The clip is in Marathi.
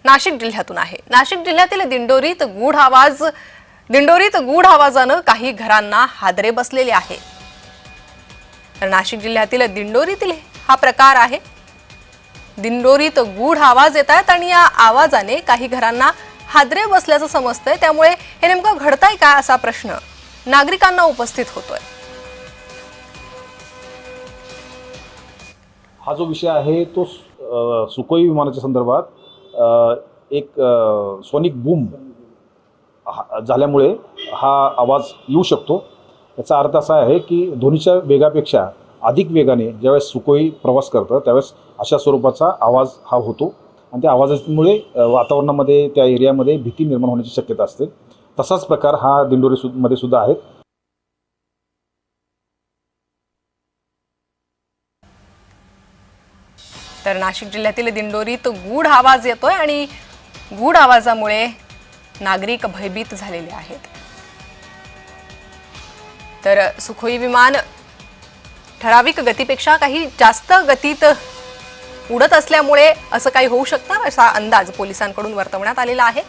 नाशिक जिल्ह्यातून आहे। नाशिक जिल्ह्यातील दिंडोरीत गूढ आवाजानं काही घरांना हादरे बसलेले आहे। तर नाशिक जिल्ह्यातील दिंडोरीतील हा प्रकार आहे। दिंडोरीत गूढ आवाज येतात आणि या आवाजाने काही घरांना हादरे बसल्याचं समजतंय। त्यामुळे हे नेमकं घडतंय का असा प्रश्न नागरिकांना उपस्थित होतोय। हा जो विषय आहे तो सुखोई विमानाच्या संदर्भात एक सोनिक बूम झाल्यामुळे हा आवाज येऊ शकतो। याचा अर्थ असा आहे की ध्वनीच्या वेगापेक्षा अधिक वेगाने ज्यावेळेस सुखोई प्रवास करतं त्यावेळेस अशा स्वरूपाचा आवाज हा होतो आणि त्या आवाजामुळे वातावरणामध्ये त्या एरियामध्ये भीती निर्माण होण्याची शक्यता असते। तसाच प्रकार हा दिंडोरीमध्ये सुद्धा आहे। तर नाशिक जिल्ह्यातील दिंडोरीत गूढ आवाज येतोय आणि गूढ आवाजामुळे नागरिक भयभीत झालेले आहेत। तर सुखोई विमान ठराविक गतीपेक्षा काही जास्त गतीत उडत असल्यामुळे असं काही होऊ शकतं असा अंदाज पोलिसांकडून वर्तवण्यात आलेला आहे।